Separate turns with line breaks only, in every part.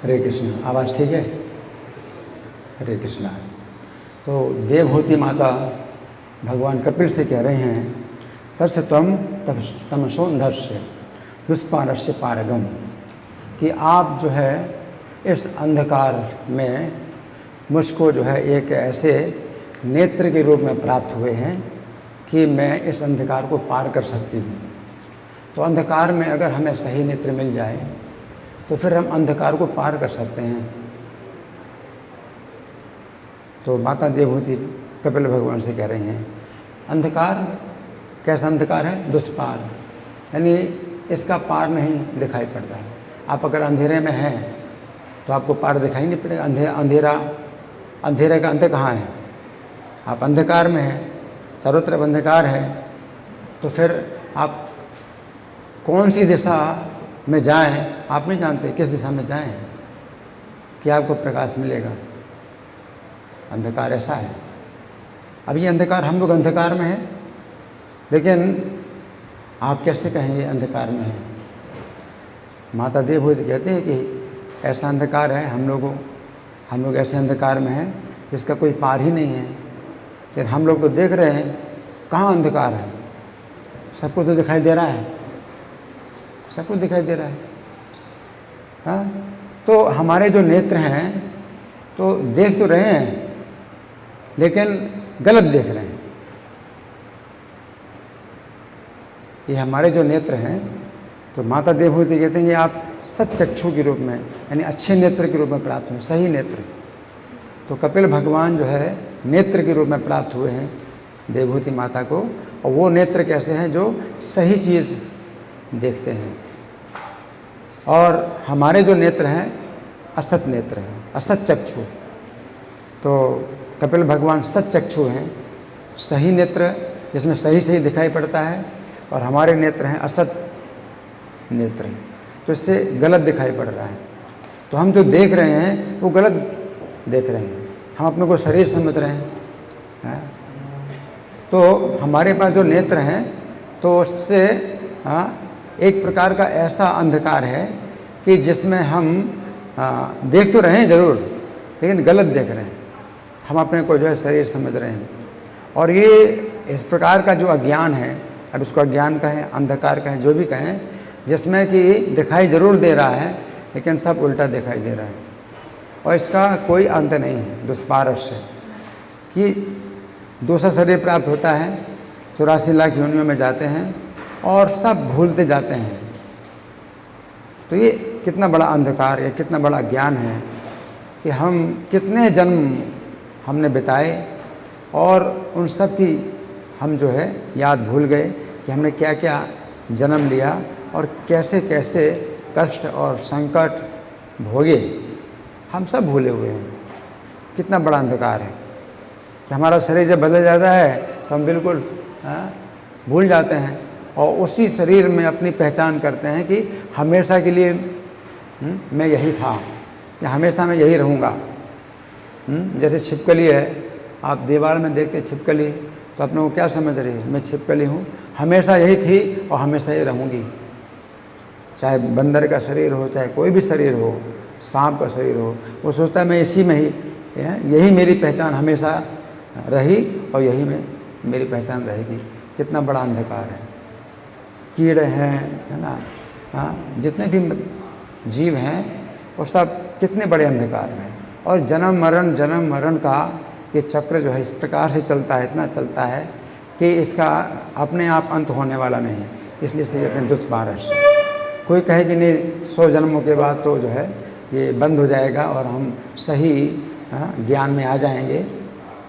हरे कृष्ण। आवाज़ ठीक है? हरे कृष्णा। तो देवहूति माता भगवान कपिल से कह रहे हैं, तस्य त्वं तमसोन्धस्य दुष्पारस्य पारगम, कि आप जो है इस अंधकार में मुझको जो है एक ऐसे नेत्र के रूप में प्राप्त हुए हैं कि मैं इस अंधकार को पार कर सकती हूँ। तो अंधकार में अगर हमें सही नेत्र मिल जाए तो फिर हम अंधकार को पार कर सकते हैं। तो माता देवहूति कपिल भगवान से कह रही हैं, अंधकार कैसा अंधकार है? दुष्पार, यानी इसका पार नहीं दिखाई पड़ता है। आप अगर अंधेरे में हैं तो आपको पार दिखाई नहीं पड़ेगा। अंधेरे का अंत कहाँ है? आप अंधकार में हैं, चारों तरफ अंधकार है, तो फिर आप कौन सी दिशा में जाएं आप नहीं जानते। किस दिशा में जाएं कि आपको प्रकाश मिलेगा? अंधकार ऐसा है। अब ये अंधकार, हम लोग अंधकार में हैं, लेकिन आप कैसे कहेंगे अंधकार में है? माता देवहूति कहते हैं कि ऐसा अंधकार है, हम लोग ऐसे अंधकार में हैं जिसका कोई पार ही नहीं है। लेकिन हम लोग तो देख रहे हैं कहाँ अंधकार है, सबको तो दिखाई दे रहा है, सब कुछ दिखाई दे रहा है। हाँ, तो हमारे जो नेत्र हैं तो देख तो रहे हैं लेकिन गलत देख रहे हैं। ये हमारे जो नेत्र हैं, तो माता देवहूति कहते हैं कि आप सच्चक्षु के रूप में, यानी अच्छे नेत्र के रूप में प्राप्त हुए, सही नेत्र। तो कपिल भगवान जो है नेत्र के रूप में प्राप्त हुए हैं देवहूति माता को। और वो नेत्र कैसे हैं? जो सही चीज़ देखते हैं। और हमारे जो नेत्र हैं असत नेत्र हैं, असत चक्षु। तो कपिल भगवान सच्चक्षु हैं, सही नेत्र जिसमें सही सही दिखाई पड़ता है, और हमारे नेत्र हैं असत नेत्र, तो इससे गलत दिखाई पड़ रहा है। तो हम जो देख रहे हैं वो गलत देख रहे हैं, हम अपने को शरीर समझ रहे हैं। तो हमारे पास जो नेत्र हैं तो उससे एक प्रकार का ऐसा अंधकार है कि जिसमें हम देख तो रहे हैं ज़रूर, लेकिन गलत देख रहे हैं। हम अपने को जो है शरीर समझ रहे हैं। और ये इस प्रकार का जो अज्ञान है, अब इसको अज्ञान कहें, अंधकार कहें, जो भी कहें, जिसमें कि दिखाई ज़रूर दे रहा है लेकिन सब उल्टा दिखाई दे रहा है। और इसका कोई अंत नहीं है, दुष्पारस्य, कि दूसरा शरीर प्राप्त होता है, 84 लाख योनियों में जाते हैं और सब भूलते जाते हैं। तो ये कितना बड़ा अंधकार, ये कितना बड़ा ज्ञान है कि हम कितने जन्म हमने बिताए और उन सब की हम जो है याद भूल गए कि हमने क्या क्या जन्म लिया और कैसे कैसे कष्ट और संकट भोगे, हम सब भूले हुए हैं। कितना बड़ा अंधकार है कि हमारा शरीर जब बदल जाता है तो हम बिल्कुल भूल जाते हैं और उसी शरीर में अपनी पहचान करते हैं कि हमेशा के लिए मैं यही था या हमेशा मैं यही रहूँगा। जैसे छिपकली है, आप दीवार में देखते छिपकली, तो अपने को क्या समझ रही है? मैं छिपकली हूँ, हमेशा यही थी और हमेशा ही रहूँगी। चाहे बंदर का शरीर हो, चाहे कोई भी शरीर हो, सांप का शरीर हो, वो सोचता है मैं इसी में ही, यही मेरी पहचान हमेशा रही और यही में मेरी पहचान रहेगी। कितना बड़ा अंधकार है। कीड़े हैं, है ना, हाँ, जितने भी जीव हैं वो सब कितने बड़े अंधकार हैं। और जन्म मरण का ये चक्र जो है इस प्रकार से चलता है, इतना चलता है कि इसका अपने आप अंत होने वाला नहीं है। इसलिए से कहते हैं दुष्पारस्य। कोई कहे कि नहीं 100 जन्मों के बाद तो जो है ये बंद हो जाएगा और हम सही ज्ञान में आ जाएंगे।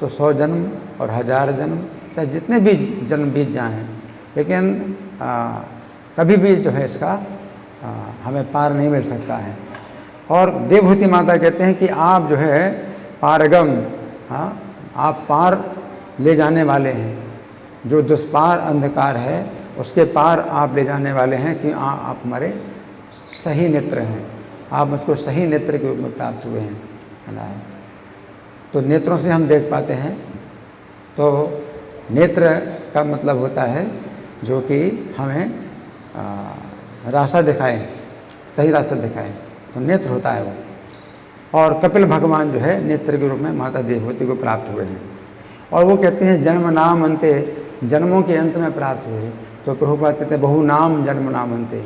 तो 100 जन्म और 1000 जन्म, चाहे जितने भी जन्म बीत जाएं, लेकिन कभी भी जो है इसका हमें पार नहीं मिल सकता है। और देवहूति माता कहते हैं कि आप जो है पारगम, आप पार ले जाने वाले हैं। जो दुष्पार अंधकार है उसके पार आप ले जाने वाले हैं कि आप हमारे सही नेत्र हैं। आप मुझको सही नेत्र के रूप में प्राप्त हुए हैं, है ना। तो नेत्रों से हम देख पाते हैं। तो नेत्र का मतलब होता है जो कि हमें रास्ता दिखाए, सही रास्ता दिखाए, तो नेत्र होता है वो। और कपिल भगवान जो है नेत्र के रूप में माता देवहूति को प्राप्त हुए हैं। और वो कहते हैं जन्म नाम अंते, जन्मों के अंत में प्राप्त हुए। तो प्रभुपाद कहते हैं बहु नाम जन्म नाम अंते,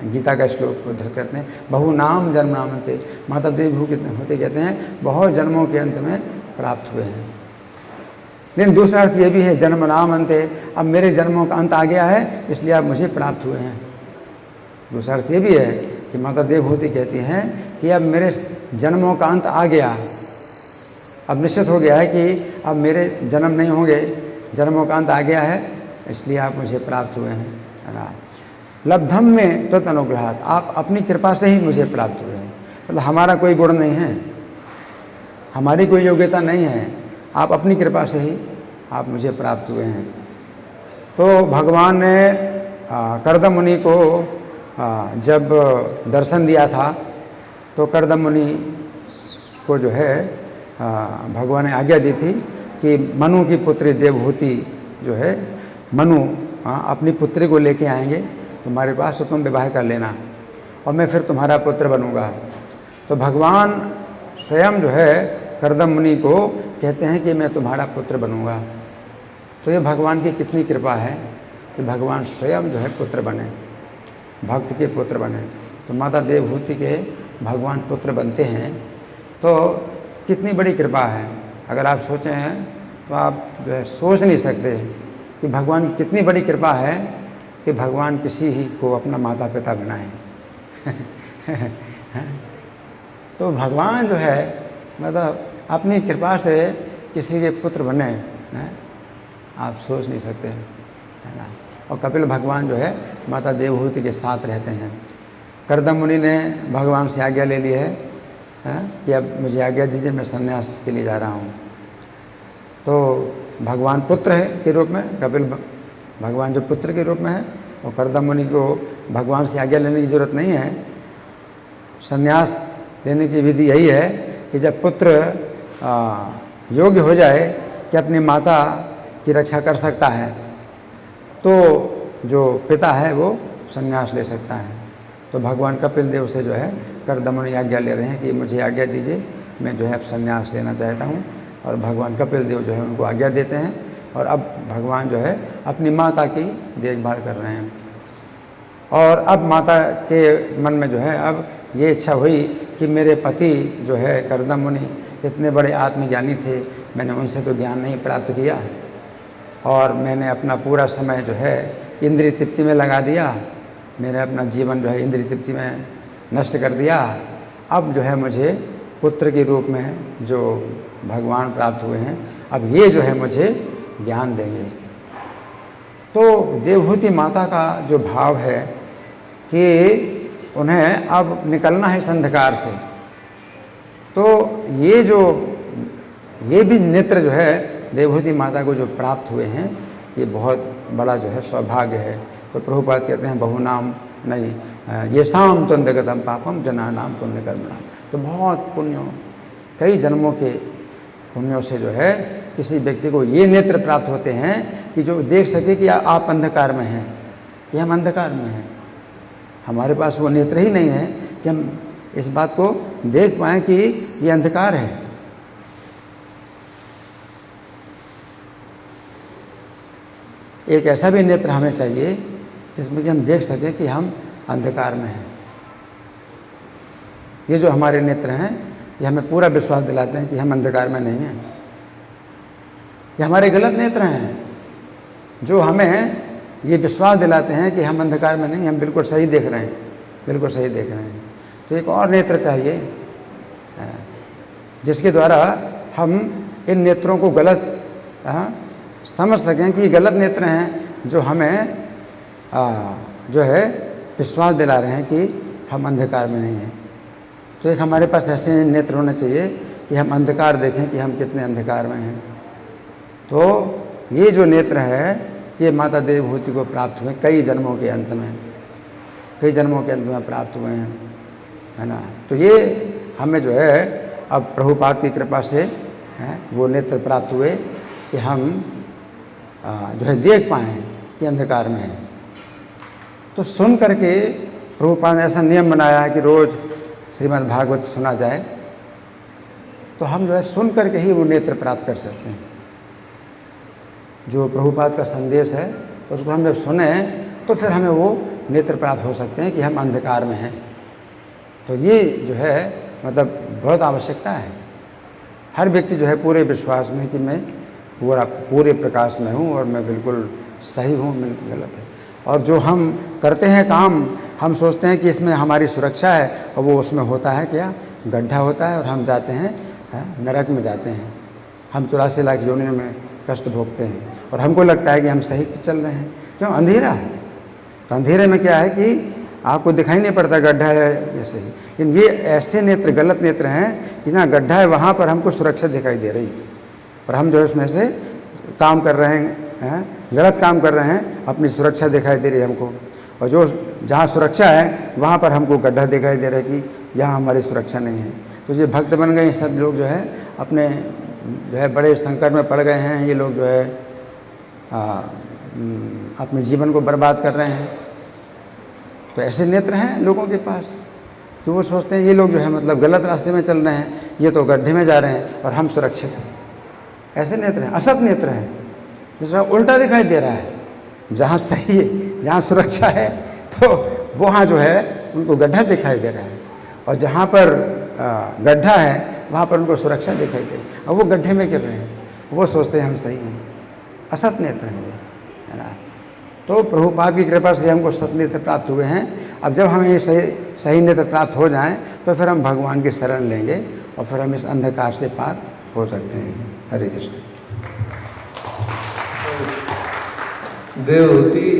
गीता का श्लोक उद्धर करते हैं, बहु नाम जन्म नाम अंते। माता देवहूति कहते हैं बहुत जन्मों के अंत में प्राप्त हुए हैं। लेकिन दूसरा अर्थ ये भी है जन्म नाम अंते, अब मेरे जन्मों का अंत आ गया है इसलिए आप मुझे प्राप्त हुए हैं। दूसरा अर्थ ये भी है कि माता देवहूति कहती हैं कि अब मेरे जन्मों का अंत आ गया, अब निश्चित हो गया है कि अब मेरे जन्म नहीं होंगे, जन्मों का अंत आ गया है इसलिए आप मुझे प्राप्त हुए हैं, है ना। लब्धम में त्वत् अनुग्रहात्, आप अपनी कृपा से ही मुझे प्राप्त हुए हैं। मतलब हमारा कोई गुण नहीं है, हमारी कोई योग्यता नहीं है, आप अपनी कृपा से ही आप मुझे प्राप्त हुए हैं। तो भगवान ने कर्दम मुनि को जब दर्शन दिया था तो कर्दम मुनि को जो है भगवान ने आज्ञा दी थी कि मनु की पुत्री देवहूति जो है, मनु अपनी पुत्री को लेके आएंगे तुम्हारे पास, तो तुम विवाह कर लेना और मैं फिर तुम्हारा पुत्र बनूंगा। तो भगवान स्वयं जो है कर्दम मुनि को कहते हैं कि मैं तुम्हारा पुत्र बनूंगा। तो ये भगवान की कितनी कृपा है कि भगवान स्वयं जो है पुत्र बने, भक्त के पुत्र बने। तो माता देवहूति के भगवान पुत्र बनते हैं तो कितनी बड़ी कृपा है। अगर आप सोचें हैं तो आप जो है सोच नहीं सकते कि भगवान की कितनी बड़ी कृपा है कि भगवान किसी ही को अपना माता पिता बनाए। तो भगवान जो है मतलब अपनी कृपा से किसी के पुत्र बने हैं, आप सोच नहीं सकते, है ना। और कपिल भगवान जो है माता देवहूति के साथ रहते हैं। कर्दम मुनि ने भगवान से आज्ञा ले ली है कि अब मुझे आज्ञा दीजिए, मैं संन्यास के लिए जा रहा हूँ। तो भगवान पुत्र है के रूप में, कपिल भगवान जो पुत्र के रूप में है, और कर्दम मुनि को भगवान से आज्ञा लेने की ज़रूरत नहीं है। संन्यास लेने की विधि यही है कि जब पुत्र योग्य हो जाए कि अपनी माता की रक्षा कर सकता है तो जो पिता है वो संन्यास ले सकता है। तो भगवान कपिल देव से जो है कर्दम मुनि आज्ञा ले रहे हैं कि मुझे आज्ञा दीजिए, मैं जो है अब संन्यास लेना चाहता हूँ। और भगवान कपिल देव जो है उनको आज्ञा देते हैं और अब भगवान जो है अपनी माता की देखभाल कर रहे हैं। और अब माता के मन में जो है अब ये इच्छा हुई कि मेरे पति जो है कर्दम मुनि इतने बड़े आत्मज्ञानी थे, मैंने उनसे तो ज्ञान नहीं प्राप्त किया और मैंने अपना पूरा समय जो है इंद्रिय तृप्ति में लगा दिया, मैंने अपना जीवन जो है इंद्रिय तृप्ति में नष्ट कर दिया। अब जो है मुझे पुत्र के रूप में जो भगवान प्राप्त हुए हैं, अब ये जो है मुझे ज्ञान देंगे। तो देवहूति माता का जो भाव है कि उन्हें अब निकलना है इस अंधकार से, तो ये भी नेत्र जो है देवहूति माता को जो प्राप्त हुए हैं, ये बहुत बड़ा जो है सौभाग्य है। तो प्रभुपाद कहते हैं बहु नाम नहीं, ये शाम त्वंदगतम पापम जना नाम पुण्य कर्मणाम। तो बहुत पुण्यों, कई जन्मों के पुण्यों से जो है किसी व्यक्ति को ये नेत्र प्राप्त होते हैं कि जो देख सके कि आप अंधकार में हैं, कि हम अंधकार में हैं। हमारे पास वो नेत्र ही नहीं है कि हम इस बात को देख पाएँ कि ये अंधकार है। एक ऐसा भी नेत्र हमें चाहिए जिसमें कि हम देख सकें कि हम अंधकार में हैं। ये जो हमारे नेत्र हैं ये हमें पूरा विश्वास दिलाते हैं कि हम अंधकार में नहीं हैं। ये हमारे गलत नेत्र हैं जो हमें ये विश्वास दिलाते हैं कि हम अंधकार में नहीं, हम बिल्कुल सही देख रहे हैं, बिल्कुल सही देख रहे हैं। तो एक और नेत्र चाहिए जिसके द्वारा हम इन नेत्रों को गलत समझ सकें कि गलत नेत्र हैं जो हमें जो है विश्वास दिला रहे हैं कि हम अंधकार में नहीं हैं। तो एक हमारे पास ऐसे नेत्र होने चाहिए कि हम अंधकार देखें कि हम कितने अंधकार में हैं। तो ये जो नेत्र है ये माता देवहूति को प्राप्त हुए कई जन्मों के अंत में, कई जन्मों के अंत में प्राप्त हुए हैं, है ना। तो ये हमें जो है अब प्रभुपाद की कृपा से वो नेत्र प्राप्त हुए कि हम जो है देख पाएँ कि अंधकार में है। तो सुन करके प्रभुपाद ने ऐसा नियम बनाया है कि रोज़ श्रीमद् भागवत सुना जाए तो हम जो है सुन करके ही वो नेत्र प्राप्त कर सकते हैं। जो प्रभुपाद का संदेश है उसको हम जब सुने तो फिर हमें वो नेत्र प्राप्त हो सकते हैं कि हम अंधकार में हैं। तो ये जो है मतलब बहुत आवश्यकता है। हर व्यक्ति जो है पूरे विश्वास में कि मैं पूरे प्रकाश में हूँ और मैं बिल्कुल सही हूँ, मैं गलत है। और जो हम करते हैं काम, हम सोचते हैं कि इसमें हमारी सुरक्षा है और वो उसमें होता है क्या, गड्ढा होता है और हम जाते हैं नरक में जाते हैं। हम 84 लाख योनियों में कष्ट भोगते हैं और हमको लगता है कि हम सही चल रहे हैं। क्यों? अंधेरा है। तो अंधेरे में क्या है कि आपको दिखाई नहीं पड़ता गड्ढा है जैसे ही, लेकिन ये ऐसे नेत्र, गलत नेत्र हैं कि जहाँ गड्ढा है वहाँ पर हमको सुरक्षा दिखाई दे रही है और हम जो है उसमें से काम कर रहे हैं, गलत काम कर रहे हैं, अपनी सुरक्षा दिखाई दे रही है हमको। और जो जहाँ सुरक्षा है वहाँ पर हमको गड्ढा दिखाई दे रहा है कि यहाँ हमारी सुरक्षा नहीं है। तो ये भक्त बन गए सब लोग जो है अपने जो है बड़े संकट में पड़ गए हैं। ये लोग जो है अपने जीवन को बर्बाद कर रहे हैं। तो ऐसे नेत्र हैं लोगों के पास कि वो सोचते हैं ये लोग जो है मतलब गलत रास्ते में चल रहे हैं, ये तो गड्ढे में जा रहे हैं और हम सुरक्षित हैं। ऐसे नेत्र हैं, असत नेत्र हैं, जिसमें उल्टा दिखाई दे रहा है। जहाँ सही है, जहाँ सुरक्षा है तो वहाँ जो है उनको गड्ढा दिखाई दे रहा है और जहाँ पर गड्ढा है वहाँ पर उनको सुरक्षा दिखाई दे रही है और वो गड्ढे में गिर रहे हैं। वो सोचते हैं हम सही हैं। असत नेत्र हैं ये, है ना। तो प्रभुपाद की कृपा से हमको सत नेत्र प्राप्त हुए हैं। अब जब हमें ये सही नेत्र प्राप्त हो जाएं तो फिर हम भगवान की शरण लेंगे और फिर हम इस अंधकार से पार हो सकते हैं। हरे कृष्ण।
देवती